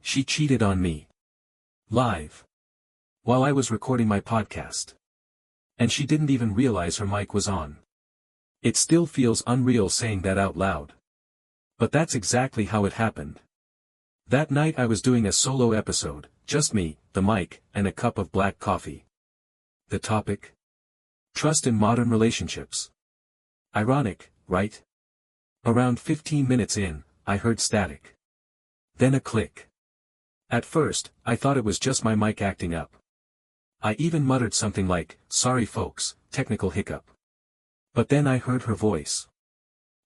She cheated on me. Live. While I was recording my podcast. And she didn't even realize her mic was on. It still feels unreal saying that out loud. But that's exactly how it happened. That night I was doing a solo episode, just me, the mic, and a cup of black coffee. The topic? Trust in modern relationships. Ironic, right? Around 15 minutes in, I heard static. Then a click. At first, I thought it was just my mic acting up. I even muttered something like, "Sorry folks, technical hiccup." But then I heard her voice.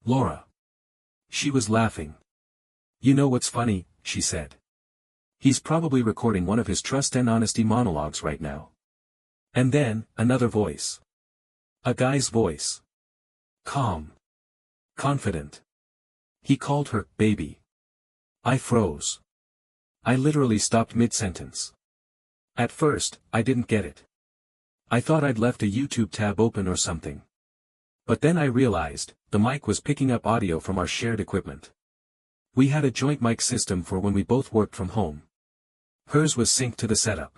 Laura. She was laughing. "You know what's funny," she said. "He's probably recording one of his trust and honesty monologues right now." And then, another voice. A guy's voice. Calm. Confident. He called her, baby. I froze. I literally stopped mid-sentence. At first, I didn't get it. I thought I'd left a YouTube tab open or something. But then I realized, the mic was picking up audio from our shared equipment. We had a joint mic system for when we both worked from home. Hers was synced to the setup.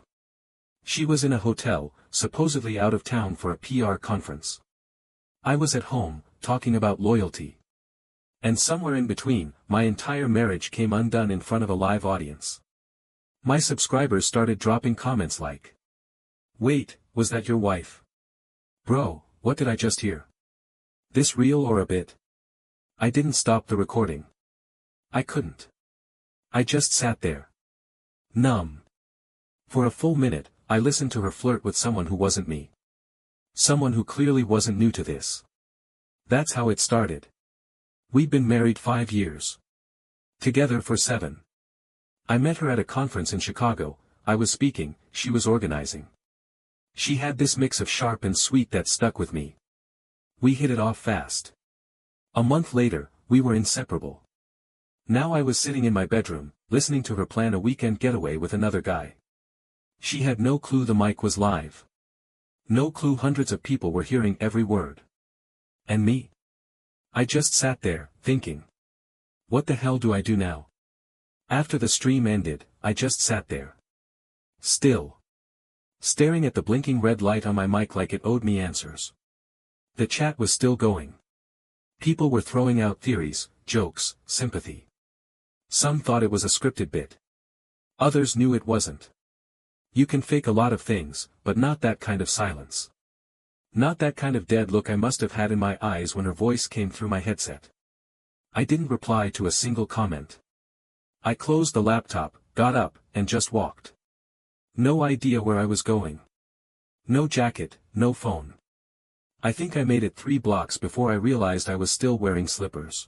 She was in a hotel, supposedly out of town for a PR conference. I was at home, talking about loyalty. And somewhere in between, my entire marriage came undone in front of a live audience. My subscribers started dropping comments like, "Wait, was that your wife? Bro, what did I just hear? This real or a bit?" I didn't stop the recording. I couldn't. I just sat there. Numb. For a full minute, I listened to her flirt with someone who wasn't me. Someone who clearly wasn't new to this. That's how it started. We'd been married 5 years. Together for 7. I met her at a conference in Chicago. I was speaking, she was organizing. She had this mix of sharp and sweet that stuck with me. We hit it off fast. A month later, we were inseparable. Now I was sitting in my bedroom, listening to her plan a weekend getaway with another guy. She had no clue the mic was live. No clue hundreds of people were hearing every word. And me? I just sat there, thinking. What the hell do I do now? After the stream ended, I just sat there. Still. Staring at the blinking red light on my mic like it owed me answers. The chat was still going. People were throwing out theories, jokes, sympathy. Some thought it was a scripted bit. Others knew it wasn't. You can fake a lot of things, but not that kind of silence. Not that kind of dead look I must have had in my eyes when her voice came through my headset. I didn't reply to a single comment. I closed the laptop, got up, and just walked. No idea where I was going. No jacket, no phone. I think I made it 3 blocks before I realized I was still wearing slippers.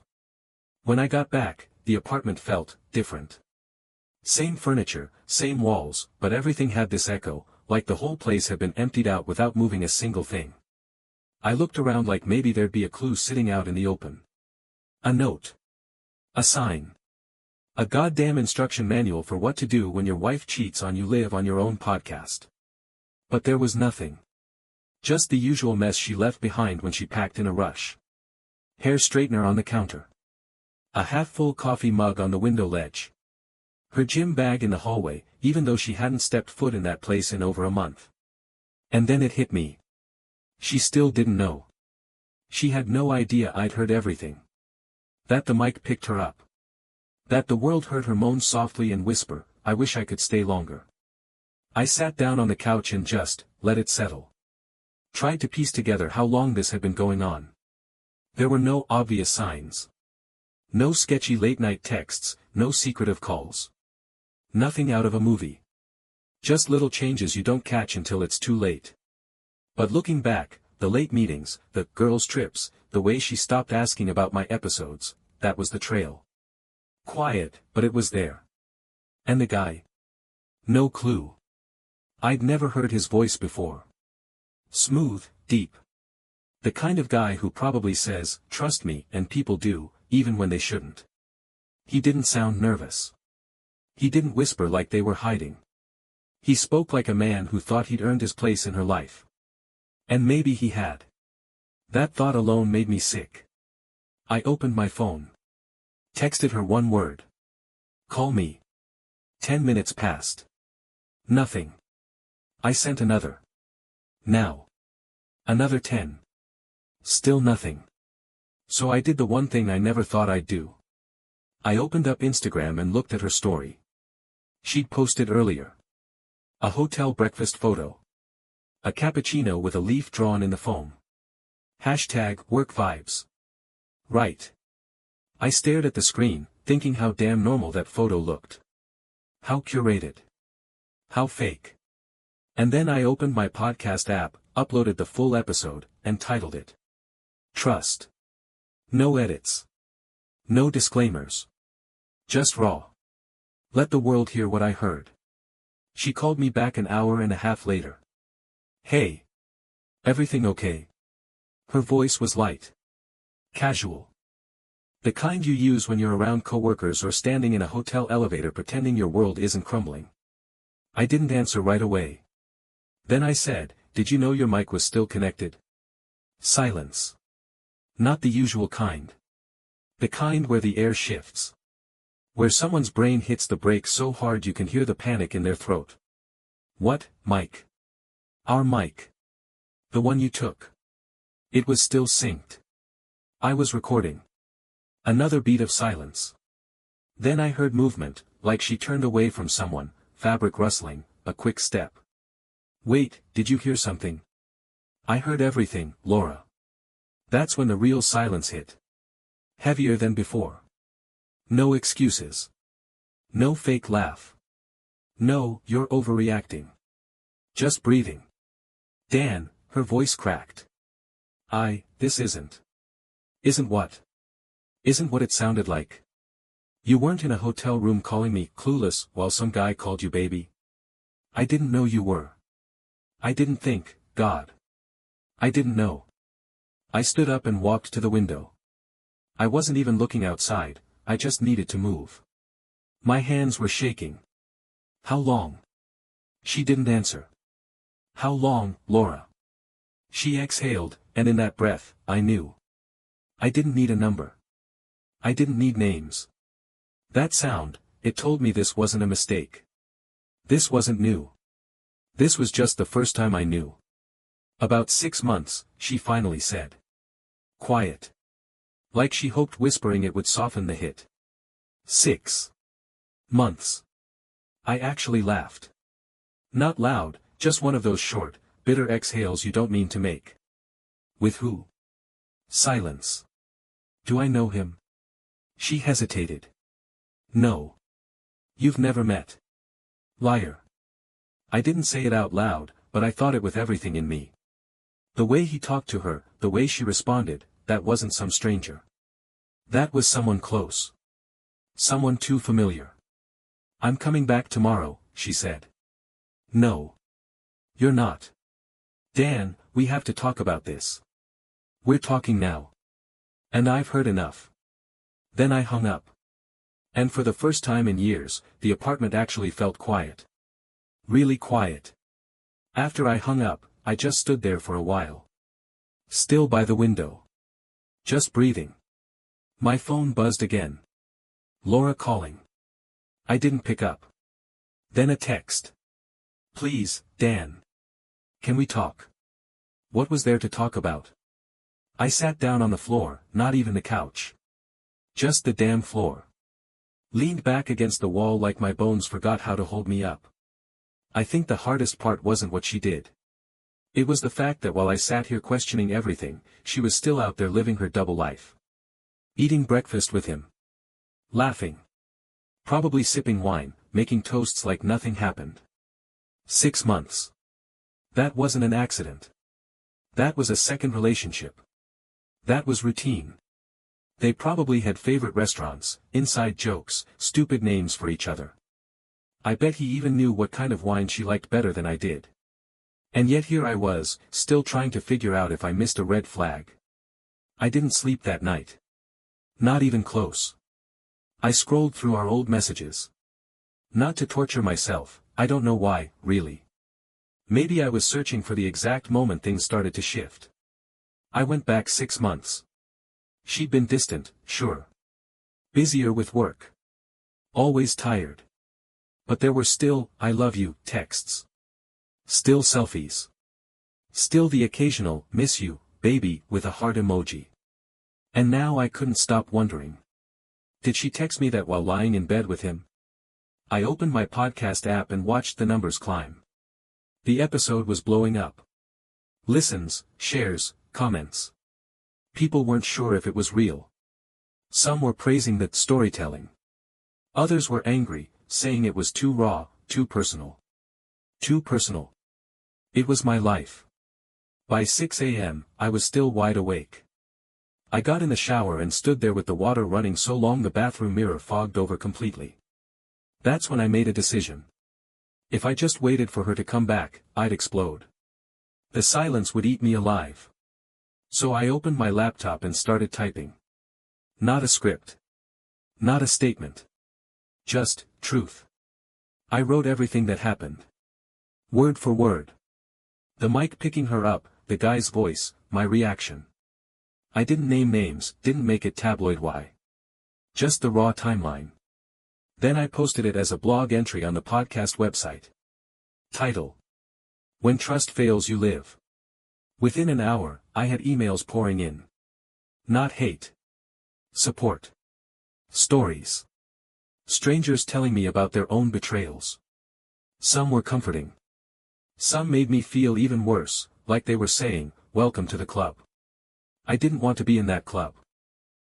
When I got back, the apartment felt different. Same furniture, same walls, but everything had this echo, like the whole place had been emptied out without moving a single thing. I looked around like maybe there'd be a clue sitting out in the open. A note. A sign. A goddamn instruction manual for what to do when your wife cheats on you live on your own podcast. But there was nothing. Just the usual mess she left behind when she packed in a rush. Hair straightener on the counter. A half-full coffee mug on the window ledge. Her gym bag in the hallway, even though she hadn't stepped foot in that place in over a month. And then it hit me. She still didn't know. She had no idea I'd heard everything. That the mic picked her up. That the world heard her moan softly and whisper, "I wish I could stay longer." I sat down on the couch and just let it settle. Tried to piece together how long this had been going on. There were no obvious signs. No sketchy late-night texts, no secretive calls. Nothing out of a movie. Just little changes you don't catch until it's too late. But looking back, the late meetings, the girls' trips, the way she stopped asking about my episodes, that was the trail. Quiet, but it was there. And the guy? No clue. I'd never heard his voice before. Smooth, deep. The kind of guy who probably says, "Trust me," and people do, even when they shouldn't. He didn't sound nervous. He didn't whisper like they were hiding. He spoke like a man who thought he'd earned his place in her life. And maybe he had. That thought alone made me sick. I opened my phone. Texted her one word. "Call me." 10 minutes passed. Nothing. I sent another. Now. Another 10. Still nothing. So I did the one thing I never thought I'd do. I opened up Instagram and looked at her story. She'd posted earlier. A hotel breakfast photo. A cappuccino with a leaf drawn in the foam. Hashtag work vibes. Right. I stared at the screen, thinking how damn normal that photo looked. How curated. How fake. And then I opened my podcast app, uploaded the full episode, and titled it. Trust. No edits. No disclaimers. Just raw. Let the world hear what I heard. She called me back an hour and a half later. Hey. Everything okay? Her voice was light. Casual. The kind you use when you're around coworkers or standing in a hotel elevator pretending your world isn't crumbling. I didn't answer right away. Then I said, did you know your mic was still connected? Silence. Not the usual kind. The kind where the air shifts. Where someone's brain hits the brakes so hard you can hear the panic in their throat. What, mic? Our mic. The one you took. It was still synced. I was recording. Another beat of silence. Then I heard movement, like she turned away from someone, fabric rustling, a quick step. Wait, did you hear something? I heard everything, Laura. That's when the real silence hit. Heavier than before. No excuses. No fake laugh. No, you're overreacting. Just breathing. Dan, her voice cracked. This isn't. Isn't what? Isn't what it sounded like. You weren't in a hotel room calling me clueless while some guy called you baby. I didn't know you were. I didn't think, God. I didn't know. I stood up and walked to the window. I wasn't even looking outside, I just needed to move. My hands were shaking. How long? She didn't answer. How long, Laura? She exhaled, and in that breath, I knew. I didn't need a number. I didn't need names. That sound, it told me this wasn't a mistake. This wasn't new. This was just the first time I knew. About 6 months, she finally said. Quiet. Like she hoped whispering it would soften the hit. 6 months. I actually laughed. Not loud, just one of those short, bitter exhales you don't mean to make. With who? Silence. Do I know him? She hesitated. No. You've never met. Liar. I didn't say it out loud, but I thought it with everything in me. The way he talked to her, the way she responded, that wasn't some stranger. That was someone close. Someone too familiar. I'm coming back tomorrow, she said. No. You're not. Dan, we have to talk about this. We're talking now. And I've heard enough. Then I hung up. And for the first time in years, the apartment actually felt quiet. Really quiet. After I hung up, I just stood there for a while. Still by the window. Just breathing. My phone buzzed again. Laura calling. I didn't pick up. Then a text. Please, Dan. Can we talk? What was there to talk about? I sat down on the floor, not even the couch. Just the damn floor. Leaned back against the wall like my bones forgot how to hold me up. I think the hardest part wasn't what she did. It was the fact that while I sat here questioning everything, she was still out there living her double life. Eating breakfast with him. Laughing. Probably sipping wine, making toasts like nothing happened. 6 months. That wasn't an accident. That was a second relationship. That was routine. They probably had favorite restaurants, inside jokes, stupid names for each other. I bet he even knew what kind of wine she liked better than I did. And yet here I was, still trying to figure out if I missed a red flag. I didn't sleep that night. Not even close. I scrolled through our old messages. Not to torture myself, I don't know why, really. Maybe I was searching for the exact moment things started to shift. I went back 6 months. She'd been distant, sure. Busier with work. Always tired. But there were still, "I love you" texts. Still selfies. Still the occasional, "miss you, baby," with a heart emoji. And now I couldn't stop wondering. Did she text me that while lying in bed with him? I opened my podcast app and watched the numbers climb. The episode was blowing up. Listens, shares, comments. People weren't sure if it was real. Some were praising the storytelling. Others were angry, saying it was too raw, too personal. Too personal. It was my life. By 6 a.m., I was still wide awake. I got in the shower and stood there with the water running so long the bathroom mirror fogged over completely. That's when I made a decision. If I just waited for her to come back, I'd explode. The silence would eat me alive. So I opened my laptop and started typing. Not a script. Not a statement. Just, truth. I wrote everything that happened. Word for word. The mic picking her up, the guy's voice, my reaction. I didn't name names, didn't make it tabloid. Why? Just the raw timeline. Then I posted it as a blog entry on the podcast website. Title: When Trust Fails You Live. Within an hour, I had emails pouring in. Not hate. Support. Stories. Strangers telling me about their own betrayals. Some were comforting. Some made me feel even worse, like they were saying, "Welcome to the club." I didn't want to be in that club.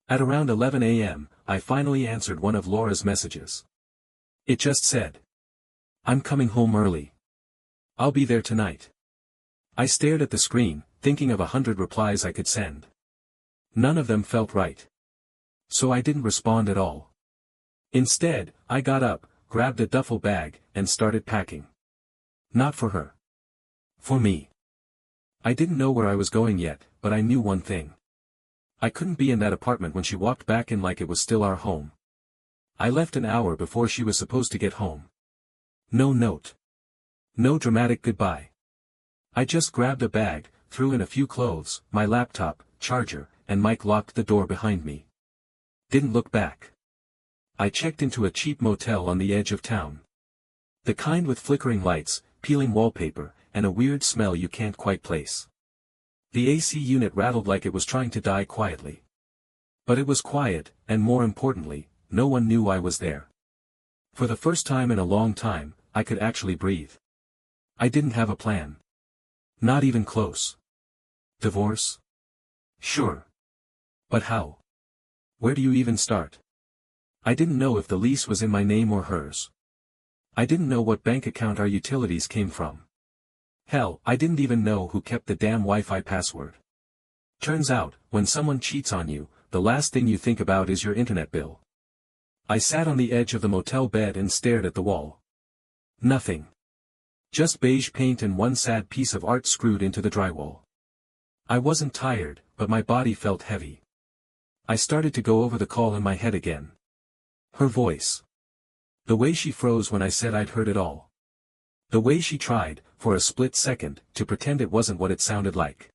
At around 11 a.m., I finally answered one of Laura's messages. It just said, "I'm coming home early. I'll be there tonight." I stared at the screen, thinking of 100 replies I could send. None of them felt right. So I didn't respond at all. Instead, I got up, grabbed a duffel bag, and started packing. Not for her. For me. I didn't know where I was going yet, but I knew one thing. I couldn't be in that apartment when she walked back in like it was still our home. I left an hour before she was supposed to get home. No note. No dramatic goodbye. I just grabbed a bag, threw in a few clothes, my laptop, charger, and mic, locked the door behind me. Didn't look back. I checked into a cheap motel on the edge of town. The kind with flickering lights, peeling wallpaper, and a weird smell you can't quite place. The AC unit rattled like it was trying to die quietly. But it was quiet, and more importantly, no one knew I was there. For the first time in a long time, I could actually breathe. I didn't have a plan. Not even close. Divorce? Sure. But how? Where do you even start? I didn't know if the lease was in my name or hers. I didn't know what bank account our utilities came from. Hell, I didn't even know who kept the damn Wi-Fi password. Turns out, when someone cheats on you, the last thing you think about is your internet bill. I sat on the edge of the motel bed and stared at the wall. Nothing. Just beige paint and one sad piece of art screwed into the drywall. I wasn't tired, but my body felt heavy. I started to go over the call in my head again. Her voice. The way she froze when I said I'd heard it all. The way she tried, for a split second, to pretend it wasn't what it sounded like.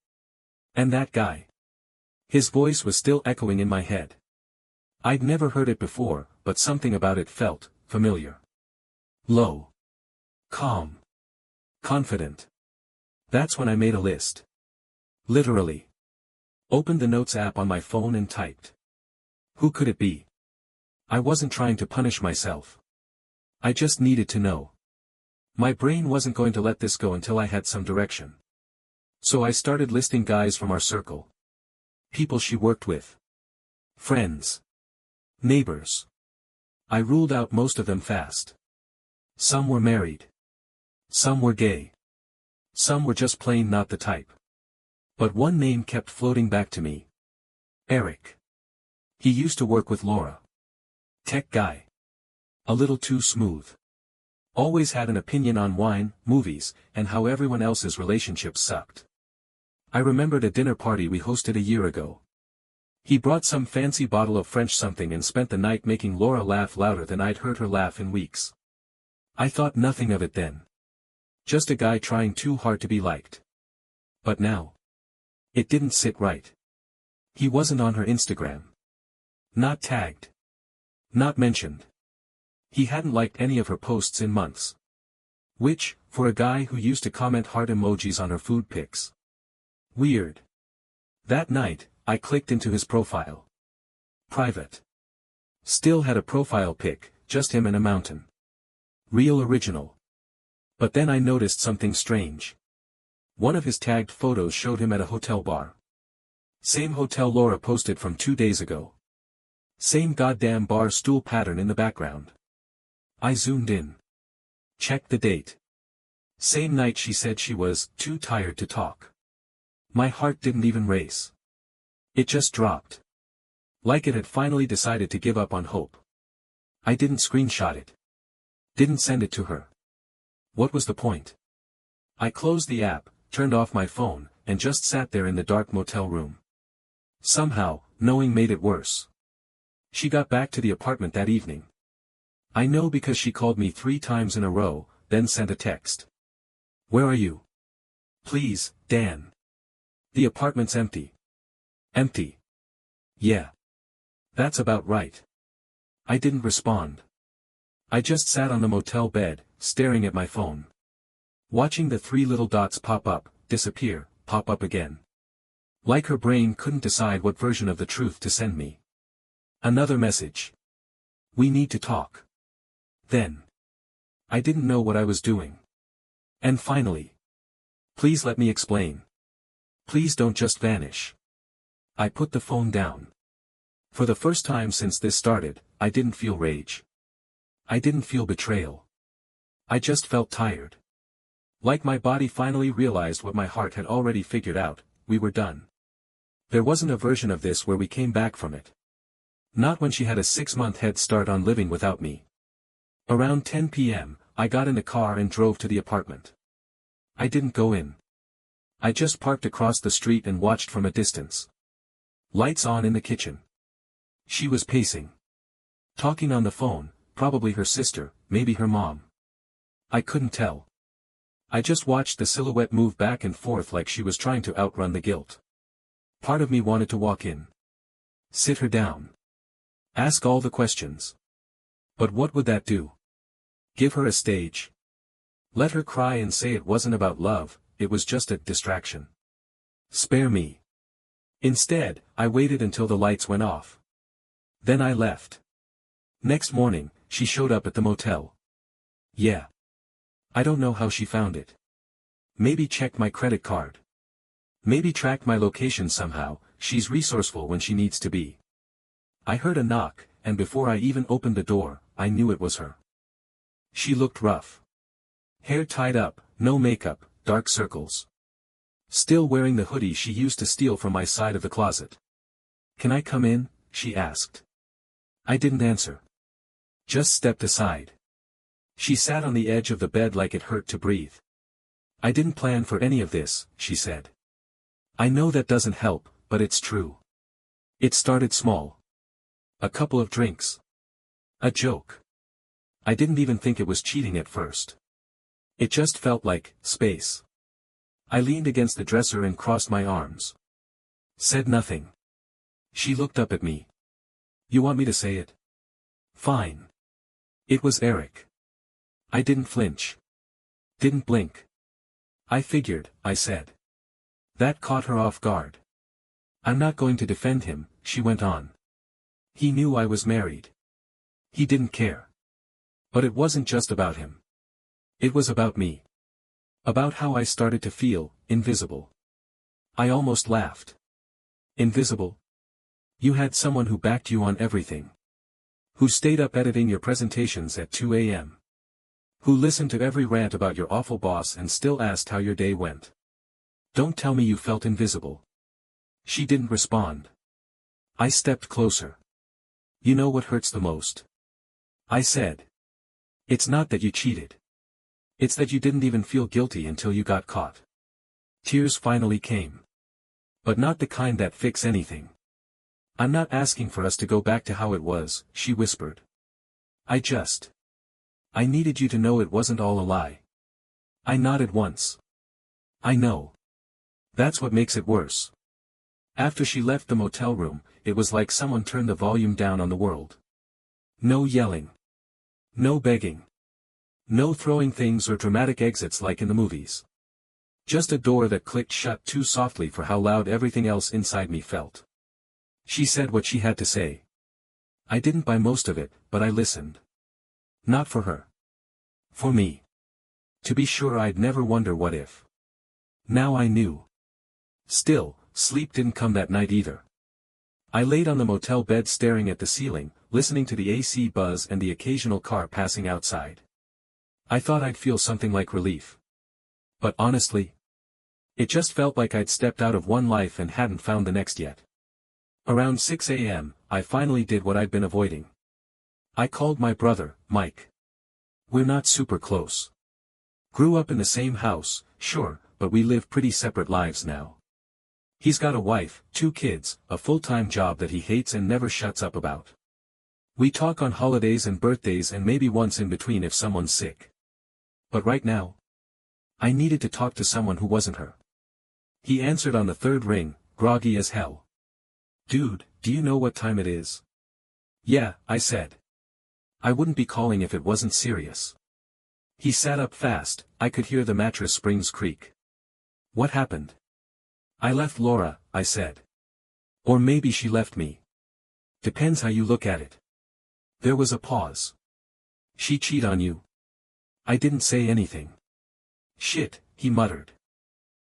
And that guy. His voice was still echoing in my head. I'd never heard it before, but something about it felt familiar. Low. Calm. Confident. That's when I made a list. Literally. Opened the Notes app on my phone and typed. Who could it be? I wasn't trying to punish myself. I just needed to know. My brain wasn't going to let this go until I had some direction. So I started listing guys from our circle. People she worked with. Friends. Neighbors. I ruled out most of them fast. Some were married. Some were gay. Some were just plain not the type. But one name kept floating back to me. Eric. He used to work with Laura. Tech guy. A little too smooth. Always had an opinion on wine, movies, and how everyone else's relationships sucked. I remembered a dinner party we hosted a year ago. He brought some fancy bottle of French something and spent the night making Laura laugh louder than I'd heard her laugh in weeks. I thought nothing of it then. Just a guy trying too hard to be liked. But now. It didn't sit right. He wasn't on her Instagram. Not tagged. Not mentioned. He hadn't liked any of her posts in months. Which, for a guy who used to comment heart emojis on her food pics. Weird. That night, I clicked into his profile. Private. Still had a profile pic, just him and a mountain. Real original. But then I noticed something strange. One of his tagged photos showed him at a hotel bar. Same hotel Laura posted from 2 days ago. Same goddamn bar stool pattern in the background. I zoomed in. Checked the date. Same night she said she was too tired to talk. My heart didn't even race. It just dropped. Like it had finally decided to give up on hope. I didn't screenshot it. Didn't send it to her. What was the point? I closed the app, turned off my phone, and just sat there in the dark motel room. Somehow, knowing made it worse. She got back to the apartment that evening. I know because she called me 3 times in a row, then sent a text. Where are you? Please, Dan. The apartment's empty. Empty. Yeah. That's about right. I didn't respond. I just sat on the motel bed, staring at my phone. Watching the 3 little dots pop up, disappear, pop up again. Like her brain couldn't decide what version of the truth to send me. Another message. We need to talk. Then. I didn't know what I was doing. And finally. Please let me explain. Please don't just vanish. I put the phone down. For the first time since this started, I didn't feel rage. I didn't feel betrayal. I just felt tired. Like my body finally realized what my heart had already figured out, we were done. There wasn't a version of this where we came back from it. Not when she had a 6-month head start on living without me. Around 10 p.m., I got in the car and drove to the apartment. I didn't go in. I just parked across the street and watched from a distance. Lights on in the kitchen. She was pacing. Talking on the phone, probably her sister, maybe her mom. I couldn't tell. I just watched the silhouette move back and forth like she was trying to outrun the guilt. Part of me wanted to walk in. Sit her down. Ask all the questions. But what would that do? Give her a stage. Let her cry and say it wasn't about love, it was just a distraction. Spare me. Instead, I waited until the lights went off. Then I left. Next morning, she showed up at the motel. Yeah. I don't know how she found it. Maybe checked my credit card. Maybe tracked my location somehow, she's resourceful when she needs to be. I heard a knock, and before I even opened the door, I knew it was her. She looked rough. Hair tied up, no makeup, dark circles. Still wearing the hoodie she used to steal from my side of the closet. Can I come in? She asked. I didn't answer. Just stepped aside. She sat on the edge of the bed like it hurt to breathe. I didn't plan for any of this, she said. I know that doesn't help, but it's true. It started small. A couple of drinks. A joke. I didn't even think it was cheating at first. It just felt like space. I leaned against the dresser and crossed my arms. Said nothing. She looked up at me. You want me to say it? Fine. It was Eric. I didn't flinch. Didn't blink. I figured, I said. That caught her off guard. I'm not going to defend him, she went on. He knew I was married. He didn't care. But it wasn't just about him. It was about me. About how I started to feel invisible. I almost laughed. Invisible? You had someone who backed you on everything. Who stayed up editing your presentations at 2 a.m. Who listened to every rant about your awful boss and still asked how your day went. Don't tell me you felt invisible. She didn't respond. I stepped closer. You know what hurts the most? I said. It's not that you cheated. It's that you didn't even feel guilty until you got caught. Tears finally came. But not the kind that fix anything. I'm not asking for us to go back to how it was, she whispered. I needed you to know it wasn't all a lie. I nodded once. I know. That's what makes it worse. After she left the motel room, it was like someone turned the volume down on the world. No yelling. No begging. No throwing things or dramatic exits like in the movies. Just a door that clicked shut too softly for how loud everything else inside me felt. She said what she had to say. I didn't buy most of it, but I listened. Not for her. For me. To be sure, I'd never wonder what if. Now I knew. Still, sleep didn't come that night either. I laid on the motel bed staring at the ceiling, listening to the AC buzz and the occasional car passing outside. I thought I'd feel something like relief. But honestly, it just felt like I'd stepped out of one life and hadn't found the next yet. Around 6 a.m., I finally did what I'd been avoiding. I called my brother, Mike. We're not super close. Grew up in the same house, sure, but we live pretty separate lives now. He's got a wife, 2 kids, a full-time job that he hates and never shuts up about. We talk on holidays and birthdays and maybe once in between if someone's sick. But right now, I needed to talk to someone who wasn't her. He answered on the 3rd ring, groggy as hell. Dude, do you know what time it is? Yeah, I said. I wouldn't be calling if it wasn't serious. He sat up fast, I could hear the mattress springs creak. What happened? I left Laura, I said. Or maybe she left me. Depends how you look at it. There was a pause. She cheat on you? I didn't say anything. Shit, he muttered.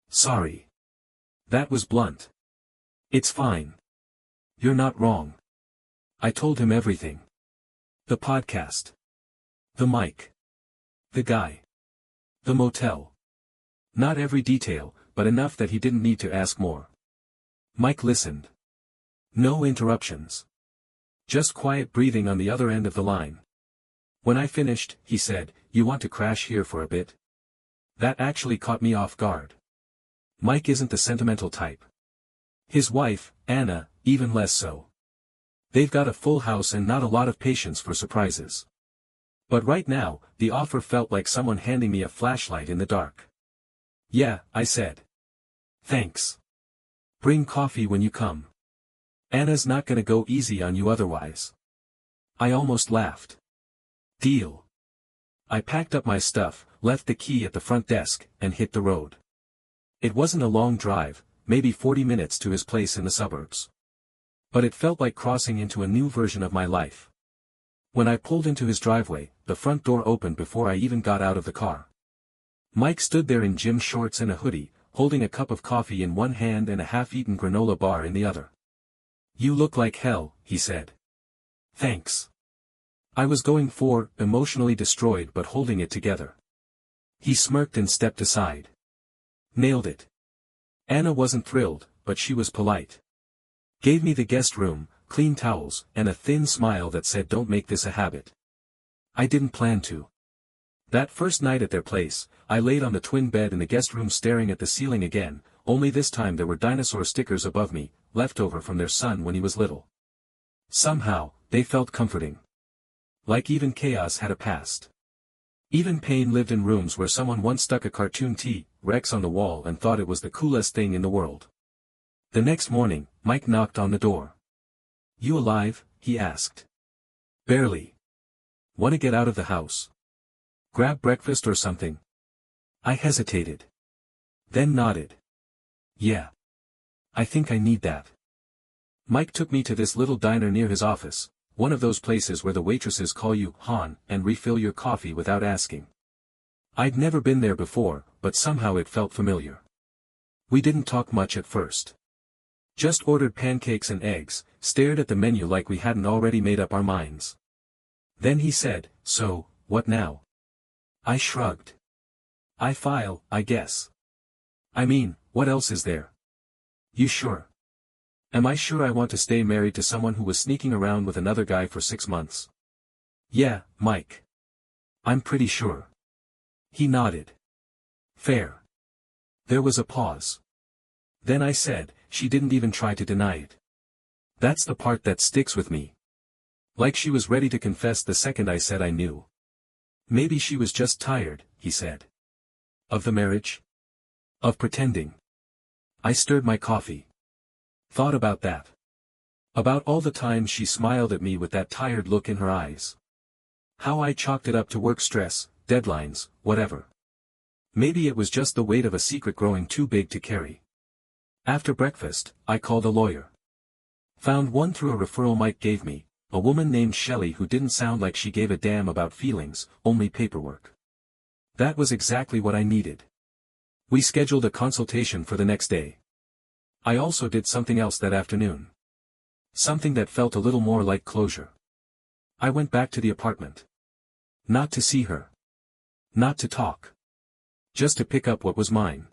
Sorry. That was blunt. It's fine. You're not wrong. I told him everything. The podcast. The mic. The guy. The motel. Not every detail, but enough that he didn't need to ask more. Mike listened. No interruptions. Just quiet breathing on the other end of the line. When I finished, he said, "You want to crash here for a bit?" That actually caught me off guard. Mike isn't the sentimental type. His wife, Anna, even less so. They've got a full house and not a lot of patience for surprises. But right now, the offer felt like someone handing me a flashlight in the dark. Yeah, I said. Thanks. Bring coffee when you come. Anna's not gonna go easy on you otherwise. I almost laughed. Deal. I packed up my stuff, left the key at the front desk, and hit the road. It wasn't a long drive, maybe 40 minutes to his place in the suburbs. But it felt like crossing into a new version of my life. When I pulled into his driveway, the front door opened before I even got out of the car. Mike stood there in gym shorts and a hoodie, holding a cup of coffee in one hand and a half-eaten granola bar in the other. You look like hell, he said. Thanks. I was going for, emotionally destroyed but holding it together. He smirked and stepped aside. Nailed it. Anna wasn't thrilled, but she was polite. Gave me the guest room, clean towels, and a thin smile that said don't make this a habit. I didn't plan to. That first night at their place, I laid on the twin bed in the guest room staring at the ceiling again, only this time there were dinosaur stickers above me, leftover from their son when he was little. Somehow, they felt comforting. Like even chaos had a past. Even pain lived in rooms where someone once stuck a cartoon T-Rex on the wall and thought it was the coolest thing in the world. The next morning, Mike knocked on the door. You alive? He asked. Barely. Want to get out of the house? Grab breakfast or something? I hesitated. Then nodded. Yeah. I think I need that. Mike took me to this little diner near his office, one of those places where the waitresses call you "hon" and refill your coffee without asking. I'd never been there before, but somehow it felt familiar. We didn't talk much at first. Just ordered pancakes and eggs, stared at the menu like we hadn't already made up our minds. Then he said, "So, what now?" I shrugged. I file, I guess. I mean, what else is there? You sure? Am I sure I want to stay married to someone who was sneaking around with another guy for 6 months? Yeah, Mike. I'm pretty sure. He nodded. Fair. There was a pause. Then I said, she didn't even try to deny it. That's the part that sticks with me. Like she was ready to confess the second I said I knew. Maybe she was just tired, he said. Of the marriage? Of pretending. I stirred my coffee. Thought about that. About all the times she smiled at me with that tired look in her eyes. How I chalked it up to work stress, deadlines, whatever. Maybe it was just the weight of a secret growing too big to carry. After breakfast, I called a lawyer. Found one through a referral Mike gave me, a woman named Shelley who didn't sound like she gave a damn about feelings, only paperwork. That was exactly what I needed. We scheduled a consultation for the next day. I also did something else that afternoon. Something that felt a little more like closure. I went back to the apartment. Not to see her. Not to talk. Just to pick up what was mine.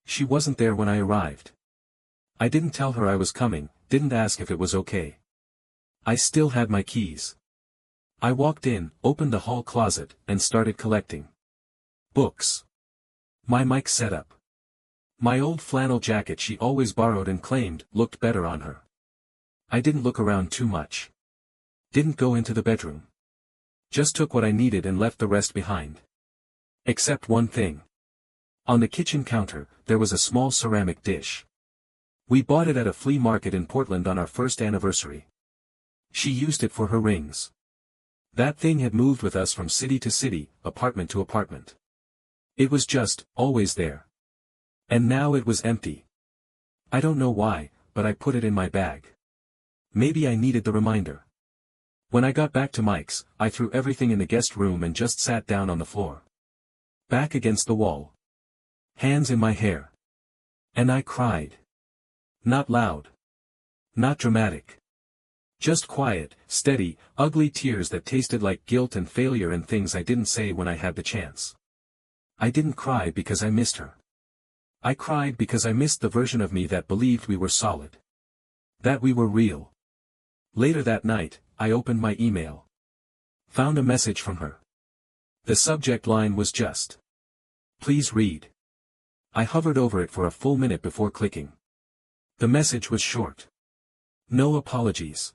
She wasn't there when I arrived. I didn't tell her I was coming, didn't ask if it was okay. I still had my keys. I walked in, opened the hall closet, and started collecting. Books. My mic setup. My old flannel jacket she always borrowed and claimed looked better on her. I didn't look around too much. Didn't go into the bedroom. Just took what I needed and left the rest behind. Except one thing. On the kitchen counter, there was a small ceramic dish. We bought it at a flea market in Portland on our first anniversary. She used it for her rings. That thing had moved with us from city to city, apartment to apartment. It was just, always there. And now it was empty. I don't know why, but I put it in my bag. Maybe I needed the reminder. When I got back to Mike's, I threw everything in the guest room and just sat down on the floor. Back against the wall. Hands in my hair. And I cried. Not loud. Not dramatic. Just quiet, steady, ugly tears that tasted like guilt and failure and things I didn't say when I had the chance. I didn't cry because I missed her. I cried because I missed the version of me that believed we were solid. That we were real. Later that night, I opened my email. Found a message from her. The subject line was just. Please read. I hovered over it for a full minute before clicking. The message was short. No apologies.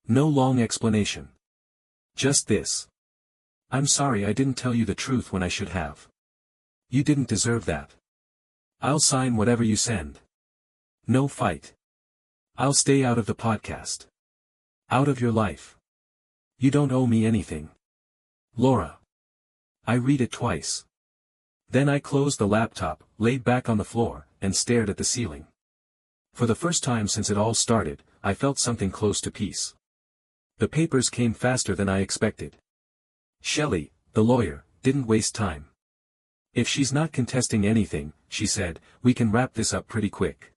No long explanation. Just this. I'm sorry I didn't tell you the truth when I should have. You didn't deserve that. I'll sign whatever you send. No fight. I'll stay out of the podcast. Out of your life. You don't owe me anything. Laura. I read it twice. Then I closed the laptop, laid back on the floor, and stared at the ceiling. For the first time since it all started, I felt something close to peace. The papers came faster than I expected. Shelley, the lawyer, didn't waste time. If she's not contesting anything, she said, we can wrap this up pretty quick.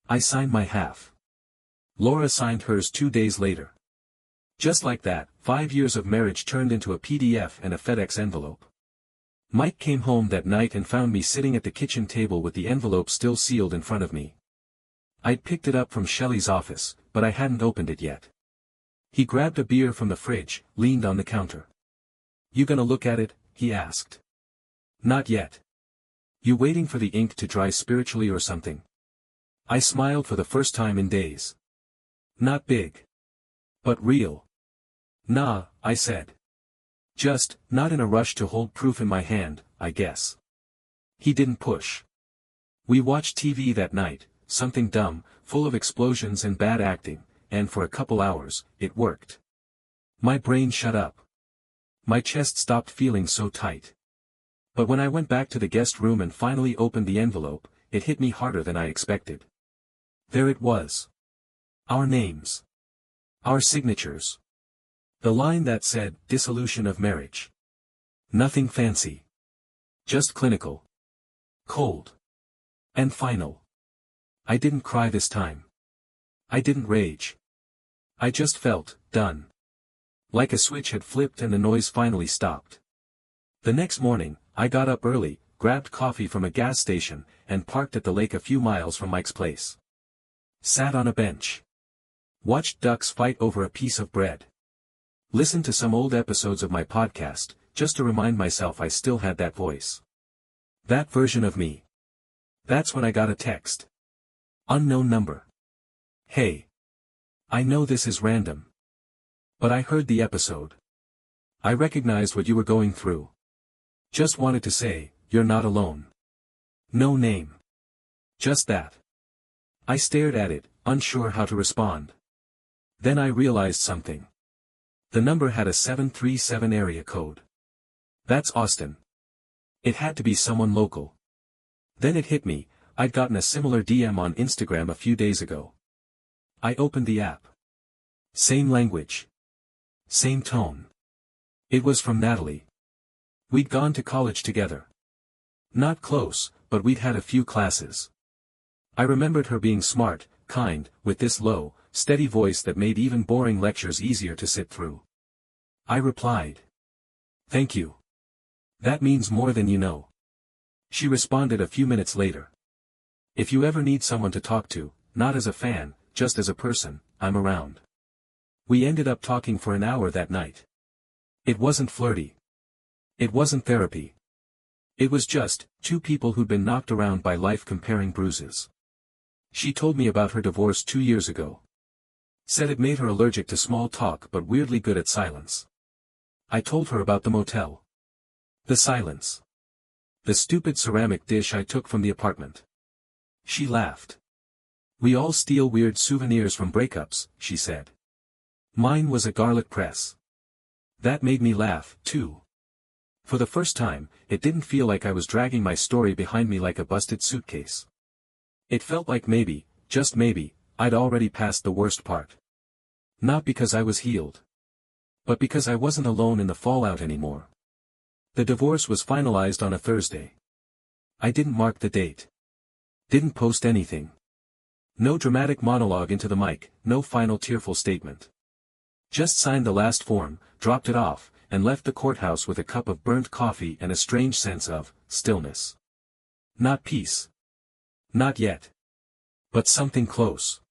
I signed my half. Laura signed hers 2 days later. Just like that, 5 years of marriage turned into a PDF and a FedEx envelope. Mike came home that night and found me sitting at the kitchen table with the envelope still sealed in front of me. I'd picked it up from Shelley's office, but I hadn't opened it yet. He grabbed a beer from the fridge, leaned on the counter. You gonna look at it? He asked. Not yet. You waiting for the ink to dry spiritually or something? I smiled for the first time in days. Not big. But real. Nah, I said. Just, not in a rush to hold proof in my hand, I guess. He didn't push. We watched TV that night, something dumb, full of explosions and bad acting, and for a couple hours, it worked. My brain shut up. My chest stopped feeling so tight. But when I went back to the guest room and finally opened the envelope, it hit me harder than I expected. There it was. Our names. Our signatures. The line that said, dissolution of marriage. Nothing fancy. Just clinical. Cold. And final. I didn't cry this time. I didn't rage. I just felt, done. Like a switch had flipped and the noise finally stopped. The next morning, I got up early, grabbed coffee from a gas station, and parked at the lake a few miles from Mike's place. Sat on a bench. Watched ducks fight over a piece of bread. Listened to some old episodes of my podcast, just to remind myself I still had that voice. That version of me. That's when I got a text. Unknown number. Hey. I know this is random. But I heard the episode. I recognized what you were going through. Just wanted to say, you're not alone. No name. Just that. I stared at it, unsure how to respond. Then I realized something. The number had a 737 area code. That's Austin. It had to be someone local. Then it hit me, I'd gotten a similar DM on Instagram a few days ago. I opened the app. Same language. Same tone. It was from Natalie. We'd gone to college together. Not close, but we'd had a few classes. I remembered her being smart, kind, with this low, steady voice that made even boring lectures easier to sit through. I replied. Thank you. That means more than you know. She responded a few minutes later. If you ever need someone to talk to, not as a fan, just as a person, I'm around. We ended up talking for an hour that night. It wasn't flirty. It wasn't therapy. It was just, two people who'd been knocked around by life comparing bruises. She told me about her divorce 2 years ago. Said it made her allergic to small talk but weirdly good at silence. I told her about the motel. The silence. The stupid ceramic dish I took from the apartment. She laughed. We all steal weird souvenirs from breakups, she said. Mine was a garlic press. That made me laugh, too. For the first time, it didn't feel like I was dragging my story behind me like a busted suitcase. It felt like maybe, just maybe, I'd already passed the worst part. Not because I was healed. But because I wasn't alone in the fallout anymore. The divorce was finalized on a Thursday. I didn't mark the date. Didn't post anything. No dramatic monologue into the mic, no final tearful statement. Just signed the last form, dropped it off, and left the courthouse with a cup of burnt coffee and a strange sense of stillness. Not peace. Not yet. But something close.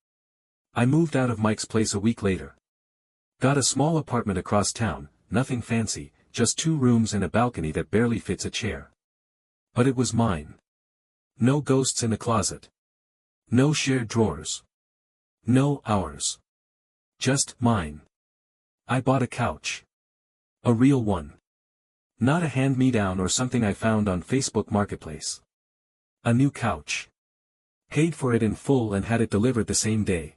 I moved out of Mike's place a week later. Got a small apartment across town, nothing fancy, just 2 rooms and a balcony that barely fits a chair. But it was mine. No ghosts in the closet. No shared drawers. No ours. Just mine. I bought a couch. A real one. Not a hand-me-down or something I found on Facebook Marketplace. A new couch. Paid for it in full and had it delivered the same day.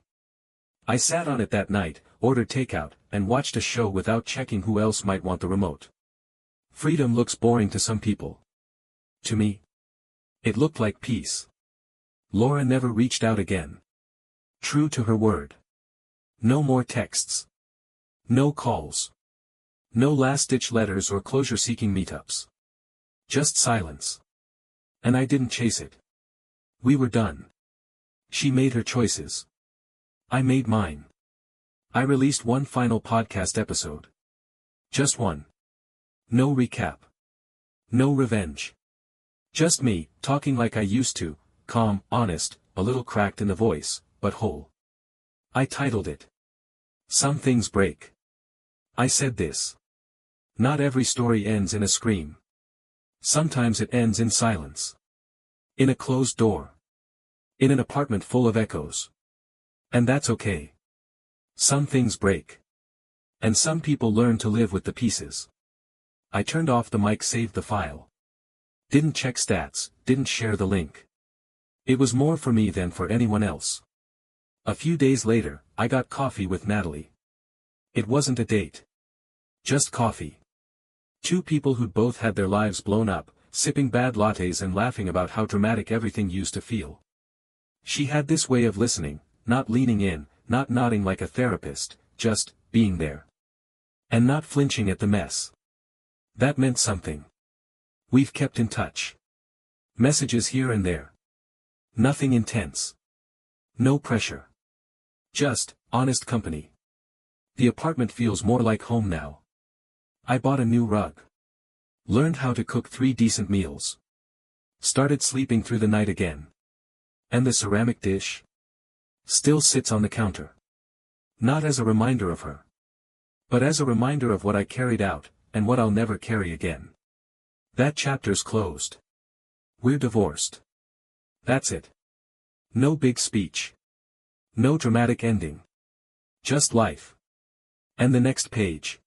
I sat on it that night, ordered takeout, and watched a show without checking who else might want the remote. Freedom looks boring to some people. To me, it looked like peace. Laura never reached out again. True to her word. No more texts. No calls. No last-ditch letters or closure-seeking meetups. Just silence. And I didn't chase it. We were done. She made her choices. I made mine. I released one final podcast episode. Just one. No recap. No revenge. Just me, talking like I used to, calm, honest, a little cracked in the voice, but whole. I titled it. Some Things Break. I said this. Not every story ends in a scream. Sometimes it ends in silence. In a closed door. In an apartment full of echoes. And that's okay. Some things break. And some people learn to live with the pieces. I turned off the mic, saved the file. Didn't check stats, didn't share the link. It was more for me than for anyone else. A few days later, I got coffee with Natalie. It wasn't a date. Just coffee. 2 people who'd both had their lives blown up, sipping bad lattes and laughing about how dramatic everything used to feel. She had this way of listening, not leaning in, not nodding like a therapist, just being there. And not flinching at the mess. That meant something. We've kept in touch. Messages here and there. Nothing intense. No pressure. Just honest company. The apartment feels more like home now. I bought a new rug. Learned how to cook 3 decent meals. Started sleeping through the night again. And the ceramic dish? Still sits on the counter. Not as a reminder of her. But as a reminder of what I carried out, and what I'll never carry again. That chapter's closed. We're divorced. That's it. No big speech. No dramatic ending. Just life. And the next page.